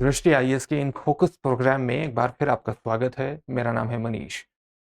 दृष्टि आईएएस के in focus programme में एक बार फिर आपका स्वागत है। मेरा नाम है मनीष।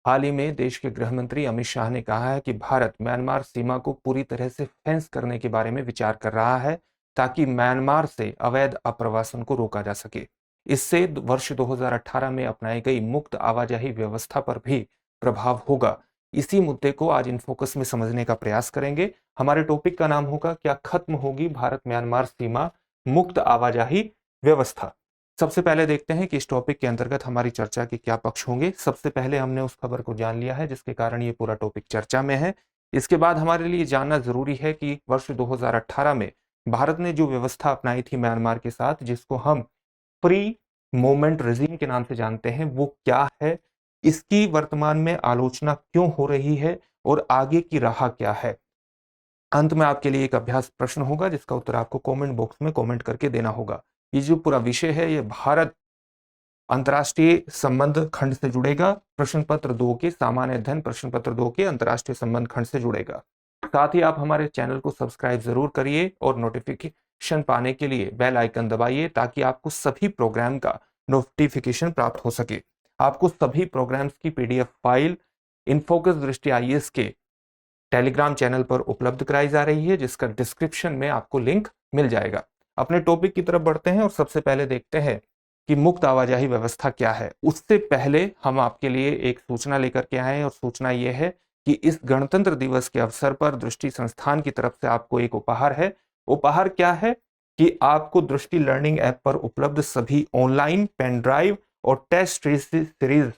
हाल ही में देश के गृह मंत्री अमित शाह ने कहा है कि भारत म्यांमार सीमा को पूरी तरह से फेंस करने के बारे में विचार कर रहा है ताकि म्यांमार से अवैध आप्रवासन को रोका जा सके। इससे वर्ष 2018 में अपनाई गई मुक्त आवाजाही व्यवस्था पर भी प्रभाव होगा। इसी मुद्दे को आज इन फोकस में समझने का प्रयास करेंगे। हमारे टॉपिक का नाम होगा, क्या खत्म होगी भारत म्यांमार सीमा मुक्त आवाजाही व्यवस्था। सबसे पहले देखते हैं कि इस टॉपिक के अंतर्गत हमारी चर्चा के क्या पक्ष होंगे। सबसे पहले हमने उस खबर को जान लिया है जिसके कारण ये पूरा टॉपिक चर्चा में है। इसके बाद हमारे लिए जानना जरूरी है कि वर्ष 2018 में भारत ने जो व्यवस्था अपनाई थी म्यांमार के साथ, जिसको हम फ्री मूवमेंट रेजिम के नाम से जानते हैं, वो क्या है, इसकी वर्तमान में आलोचना क्यों हो रही है और आगे की राह क्या है। अंत में आपके लिए एक अभ्यास प्रश्न होगा जिसका उत्तर आपको कमेंट बॉक्स में कमेंट करके देना होगा। ये जो पूरा विषय है ये भारत अंतर्राष्ट्रीय संबंध खंड से जुड़ेगा। प्रश्न पत्र 2 के सामान्य अध्ययन प्रश्न पत्र 2 के अंतर्राष्ट्रीय संबंध खंड से जुड़ेगा। साथ ही आप हमारे चैनल को सब्सक्राइब जरूर करिए और नोटिफिकेशन पाने के लिए बेल आइकन दबाइए ताकि आपको सभी प्रोग्राम का नोटिफिकेशन प्राप्त हो सके। आपको सभी प्रोग्राम्स की पीडीएफ फाइल इनफोकस दृष्टि आईएएस के टेलीग्राम चैनल पर उपलब्ध कराई जा रही है, जिसका डिस्क्रिप्शन में आपको लिंक मिल जाएगा। अपने टॉपिक की तरफ बढ़ते हैं और सबसे पहले देखते हैं कि मुक्त आवाजाही व्यवस्था क्या है। उससे पहले हम आपके लिए एक सूचना लेकर के आए हैं और सूचना यह है कि इस गणतंत्र दिवस के अवसर पर दृष्टि संस्थान की तरफ से आपको एक उपहार है। उपहार क्या है कि आपको दृष्टि लर्निंग ऐप पर उपलब्ध सभी ऑनलाइन पेन ड्राइव और टेस्ट सीरीज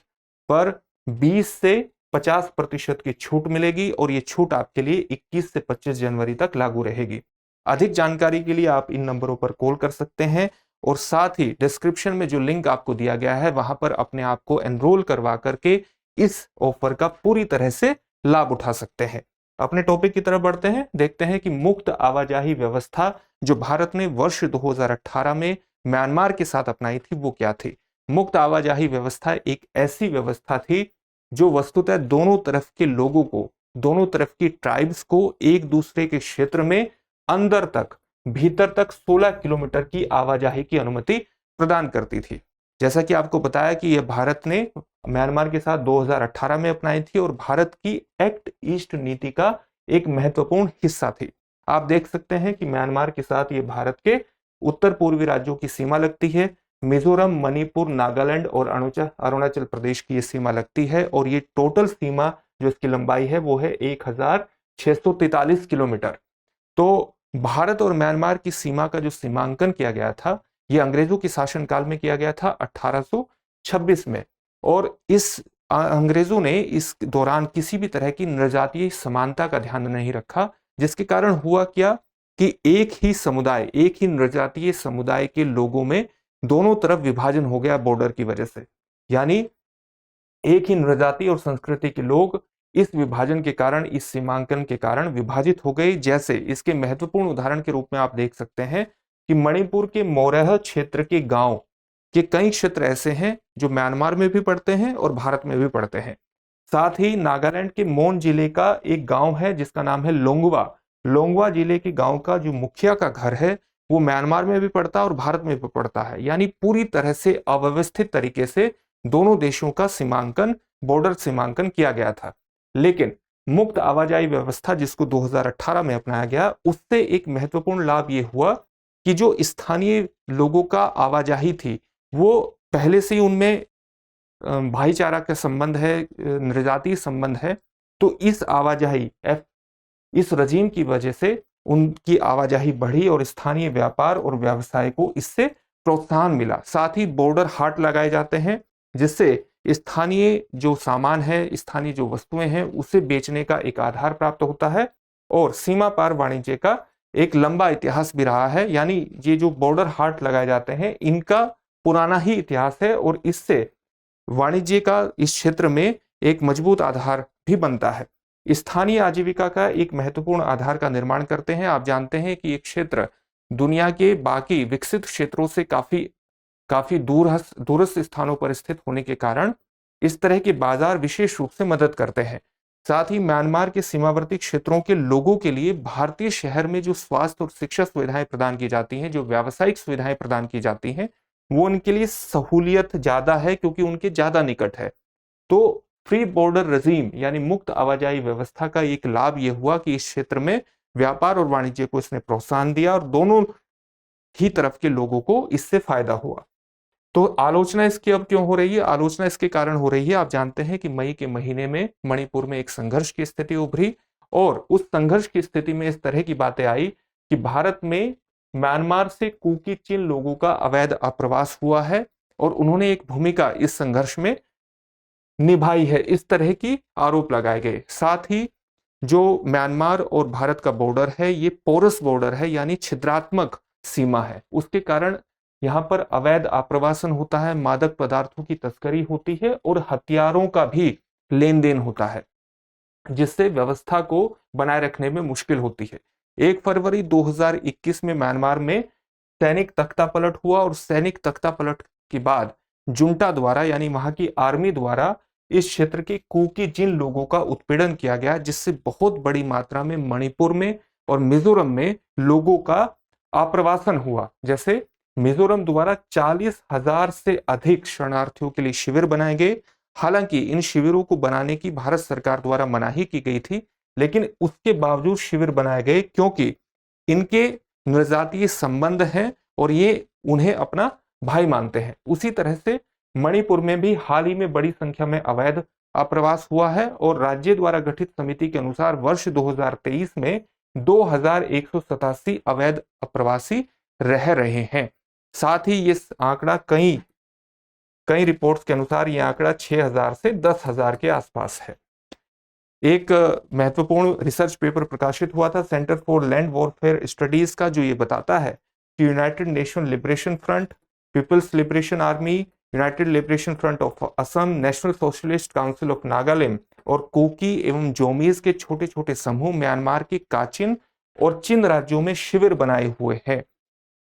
पर 20 से 50% की छूट मिलेगी और ये छूट आपके लिए 21 से 25 जनवरी तक लागू रहेगी। अधिक जानकारी के लिए आप इन नंबरों पर कॉल कर सकते हैं और साथ ही डिस्क्रिप्शन में जो लिंक आपको दिया गया है वहां पर अपने आप को एनरोल करवा करके इस ऑफर का पूरी तरह से लाभ उठा सकते हैं। अपने टॉपिक की तरफ बढ़ते हैं, देखते हैं कि मुक्त आवाजाही व्यवस्था जो भारत ने वर्ष 2018 में म्यांमार के साथ अपनाई थी वो क्या थी। मुक्त आवाजाही व्यवस्था एक ऐसी व्यवस्था थी जो वस्तुतः दोनों तरफ के लोगों को, दोनों तरफ की ट्राइब्स को एक दूसरे के क्षेत्र में अंदर तक, भीतर तक 16 किलोमीटर की आवाजाही की अनुमति प्रदान करती थी। जैसा कि आपको बताया कि यह भारत ने म्यांमार के साथ 2018 में अपनाई थी और भारत की एक्ट ईस्ट नीति का एक महत्वपूर्ण हिस्सा थी। आप देख सकते हैं कि म्यांमार के साथ ये भारत के उत्तर पूर्वी राज्यों की सीमा लगती है। मिजोरम, मणिपुर, नागालैंड और अरुणाचल प्रदेश की ये सीमा लगती है और ये टोटल सीमा जो इसकी लंबाई है वो है 1643 किलोमीटर। तो भारत और म्यांमार की सीमा का जो सीमांकन किया गया था यह अंग्रेजों के शासनकाल में किया गया था 1826 में, और इस अंग्रेजों ने इस दौरान किसी भी तरह की नृजातीय समानता का ध्यान नहीं रखा, जिसके कारण हुआ क्या कि एक ही समुदाय, एक ही नृजातीय समुदाय के लोगों में दोनों तरफ विभाजन हो गया बॉर्डर की वजह से। यानी एक ही नृजाति और संस्कृति के लोग इस विभाजन के कारण, इस सीमांकन के कारण विभाजित हो गए। जैसे इसके महत्वपूर्ण उदाहरण के रूप में आप देख सकते हैं कि मणिपुर के मोरह क्षेत्र के गांव के कई क्षेत्र ऐसे हैं जो म्यांमार में भी पड़ते हैं और भारत में भी पड़ते हैं। साथ ही नागालैंड के मोन जिले का एक गांव है जिसका नाम है लोंगवा। लोंगवा जिले के गांव का जो मुखिया का घर है वो म्यांमार में भी पड़ता है और भारत में भी पड़ता है। यानी पूरी तरह से अव्यवस्थित तरीके से दोनों देशों का सीमांकन, बॉर्डर सीमांकन किया गया था। लेकिन मुक्त आवाजाही व्यवस्था जिसको 2018 में अपनाया गया, उससे एक महत्वपूर्ण लाभ ये हुआ कि जो स्थानीय लोगों का आवाजाही थी वो पहले से ही उनमें भाईचारा का संबंध है, नृजातीय संबंध है। तो इस आवाजाही, इस रजीम की वजह से उनकी आवाजाही बढ़ी और स्थानीय व्यापार और व्यवसाय को इससे प्रोत्साहन मिला। साथ ही बॉर्डर हाट लगाए जाते हैं जिससे स्थानीय जो सामान है, स्थानीय जो वस्तुएं हैं उसे बेचने का एक आधार प्राप्त होता है और सीमा पार वाणिज्य का एक लंबा इतिहास भी रहा है। यानी ये जो बॉर्डर हाट लगाए जाते हैं इनका पुराना ही इतिहास है और इससे वाणिज्य का इस क्षेत्र में एक मजबूत आधार भी बनता है। स्थानीय आजीविका का एक महत्वपूर्ण आधार का निर्माण करते हैं। आप जानते हैं कि एक क्षेत्र दुनिया के बाकी विकसित क्षेत्रों से काफी दूरस्थ स्थानों पर स्थित होने के कारण इस तरह के बाजार विशेष रूप से मदद करते हैं। साथ ही म्यांमार के सीमावर्ती क्षेत्रों के लोगों के लिए भारतीय शहर में जो स्वास्थ्य और शिक्षा सुविधाएं प्रदान की जाती हैं, जो व्यावसायिक सुविधाएं प्रदान की जाती हैं, वो उनके लिए सहूलियत ज्यादा है क्योंकि उनके ज्यादा निकट है। तो फ्री बॉर्डर रजीम यानी मुक्त आवाजाही व्यवस्था का एक लाभ यह हुआ कि इस क्षेत्र में व्यापार और वाणिज्य को इसने प्रोत्साहन दिया और दोनों ही तरफ के लोगों को इससे फायदा हुआ। तो आलोचना इसकी अब क्यों हो रही है? आलोचना इसके कारण हो रही है, आप जानते हैं कि मई के महीने में मणिपुर में एक संघर्ष की स्थिति उभरी और उस संघर्ष की स्थिति में इस तरह की बातें आई कि भारत में म्यांमार से कुकी चिन लोगों का अवैध आप्रवास हुआ है और उन्होंने एक भूमिका इस संघर्ष में निभाई है, इस तरह की आरोप लगाए गए। साथ ही जो म्यांमार और भारत का बॉर्डर है ये पोरस बॉर्डर है यानी छिद्रात्मक सीमा है, उसके कारण यहाँ पर अवैध आप्रवासन होता है, मादक पदार्थों की तस्करी होती है और हथियारों का भी लेन देन होता है, जिससे व्यवस्था को बनाए रखने में मुश्किल होती है। 1 फरवरी 2021 में म्यांमार में सैनिक तख्तापलट हुआ और सैनिक तख्तापलट के बाद जुंटा द्वारा यानी वहां की आर्मी द्वारा इस क्षेत्र के कुकी जिन लोगों का उत्पीड़न किया गया, जिससे बहुत बड़ी मात्रा में मणिपुर में और मिजोरम में लोगों का आप्रवासन हुआ। जैसे मिजोरम द्वारा 40,000 से अधिक शरणार्थियों के लिए शिविर बनाए गए। हालांकि इन शिविरों को बनाने की भारत सरकार द्वारा मनाही की गई थी, लेकिन उसके बावजूद शिविर बनाए गए क्योंकि इनके नृजातीय संबंध हैं और ये उन्हें अपना भाई मानते हैं। उसी तरह से मणिपुर में भी हाल ही में बड़ी संख्या में अवैध आप्रवास हुआ है और राज्य द्वारा गठित समिति के अनुसार वर्ष 2023 में 2187 अवैध अप्रवासी रह रहे हैं। साथ ही ये आंकड़ा कई रिपोर्ट्स के अनुसार ये आंकड़ा 6,000 से 10,000 के आसपास है। एक महत्वपूर्ण रिसर्च पेपर प्रकाशित हुआ था Centre for Land Warfare Studies का, जो ये बताता है कि United Nation Liberation Front, People's Liberation Army, United Liberation Front of Assam, National Socialist Council of Nagaland और कुकी एवं जोमीज के छोटे छोटे समूह म्यांमार के काचिन और चिन राज्यों में शिविर बनाए हुए हैं,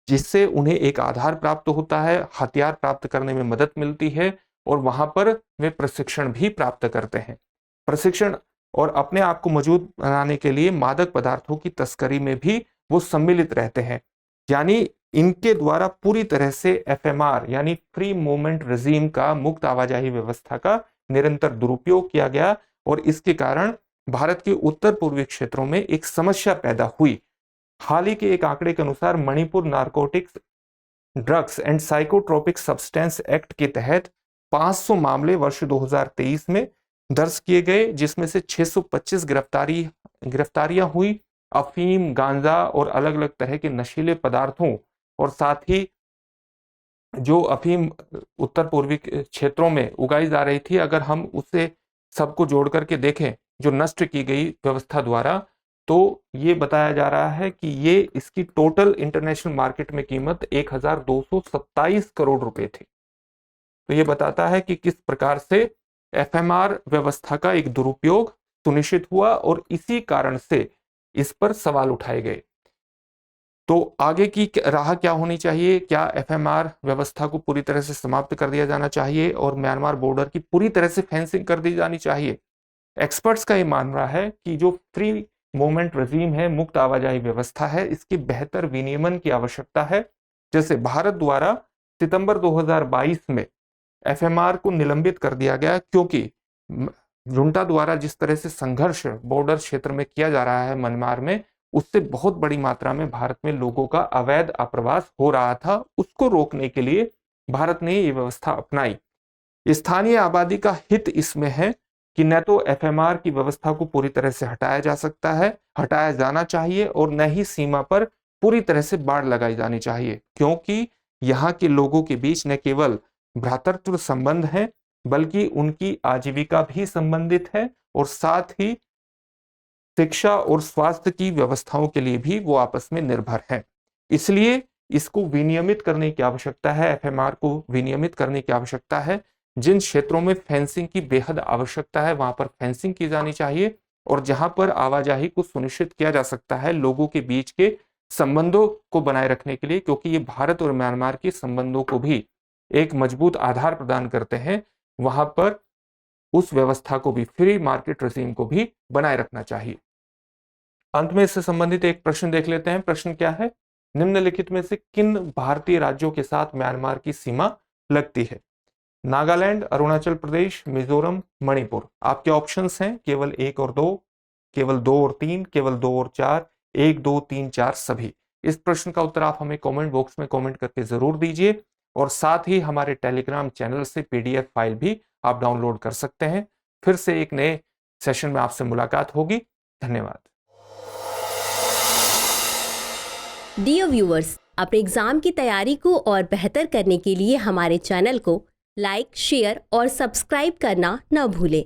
जिससे उन्हें एक आधार प्राप्त होता है, हथियार प्राप्त करने में मदद मिलती है और वहां पर वे प्रशिक्षण भी प्राप्त करते हैं। प्रशिक्षण और अपने आप को मजबूत बनाने के लिए मादक पदार्थों की तस्करी में भी वो सम्मिलित रहते हैं। यानी इनके द्वारा पूरी तरह से एफएमआर यानी फ्री मूवमेंट रेजिम का, मुक्त आवाजाही व्यवस्था का निरंतर दुरुपयोग किया गया और इसके कारण भारत के उत्तर पूर्वी क्षेत्रों में एक समस्या पैदा हुई। हाल ही के एक आंकड़े के अनुसार Manipur narcotics, drugs and psychotropic substance act के तहत 500 मामले वर्ष 2023 में दर्ज किए गए, जिसमें से 625 गिरफ्तारियां हुई। अफीम, गांजा और अलग अलग तरह के नशीले पदार्थों और साथ ही जो अफीम उत्तर पूर्वी क्षेत्रों में उगाई जा रही थी, अगर हम उसे सबको जोड़ करके देखें जो नष्ट की गई व्यवस्था द्वारा, तो ये बताया जा रहा है कि ये इसकी टोटल इंटरनेशनल मार्केट में कीमत 1,227 करोड़ रुपए थी। तो ये बताता है कि किस प्रकार से एफएमआर व्यवस्था का एक दुरुपयोग सुनिश्चित हुआ और इसी कारण से इस पर सवाल उठाए गए। तो आगे की राह क्या होनी चाहिए? क्या एफएमआर व्यवस्था को पूरी तरह से समाप्त कर दिया जाना चाहिए और म्यांमार बॉर्डर की पूरी तरह से फेंसिंग कर दी जानी चाहिए? एक्सपर्ट्स का ये मानना है कि जो फ्री मूवमेंट रेजिम है, मुक्त आवाजाही व्यवस्था है, इसकी बेहतर विनियमन की आवश्यकता है। जैसे भारत द्वारा सितंबर 2022 में एफएमआर को निलंबित कर दिया गया क्योंकि जुंटा द्वारा जिस तरह से संघर्ष बॉर्डर क्षेत्र में किया जा रहा है म्यांमार में, उससे बहुत बड़ी मात्रा में भारत में लोगों का अवैध आप्रवास हो रहा था। उसको रोकने के लिए भारत ने ये व्यवस्था अपनाई। स्थानीय आबादी का हित इसमें है कि न तो एफएमआर की व्यवस्था को पूरी तरह से हटाया जाना चाहिए और न ही सीमा पर पूरी तरह से बाड़ लगाई जानी चाहिए, क्योंकि यहाँ के लोगों के बीच न केवल भ्रातृत्व संबंध है बल्कि उनकी आजीविका भी संबंधित है और साथ ही शिक्षा और स्वास्थ्य की व्यवस्थाओं के लिए भी वो आपस में निर्भर हैं। इसलिए इसको विनियमित करने की आवश्यकता है, एफएमआर को विनियमित करने की आवश्यकता है। जिन क्षेत्रों में फेंसिंग की बेहद आवश्यकता है वहां पर फेंसिंग की जानी चाहिए और जहां पर आवाजाही को सुनिश्चित किया जा सकता है लोगों के बीच के संबंधों को बनाए रखने के लिए, क्योंकि ये भारत और म्यांमार के संबंधों को भी एक मजबूत आधार प्रदान करते हैं, वहां पर उस व्यवस्था को भी, फ्री मार्केट रेजिम को भी बनाए रखना चाहिए। अंत में इससे संबंधित एक प्रश्न देख लेते हैं। प्रश्न क्या है निम्नलिखित में से किन भारतीय राज्यों के साथ म्यांमार की सीमा लगती है? नागालैंड, अरुणाचल प्रदेश, मिजोरम, मणिपुर। आपके ऑप्शंस हैं केवल 1 और 2, केवल 2 और 3, केवल 2 और 4, 1, 2, 3, 4 सभी। इस प्रश्न का उत्तर आप हमें कमेंट बॉक्स में कमेंट करके जरूर दीजिए और साथ ही हमारे टेलीग्राम चैनल से पीडीएफ फाइल भी आप डाउनलोड कर सकते हैं। फिर से एक नए सेशन में आपसे मुलाकात होगी। धन्यवाद। डियर व्यूअर्स, अपने एग्जाम की तैयारी को और बेहतर करने के लिए हमारे चैनल को लाइक, शेयर और सब्सक्राइब करना न भूलें।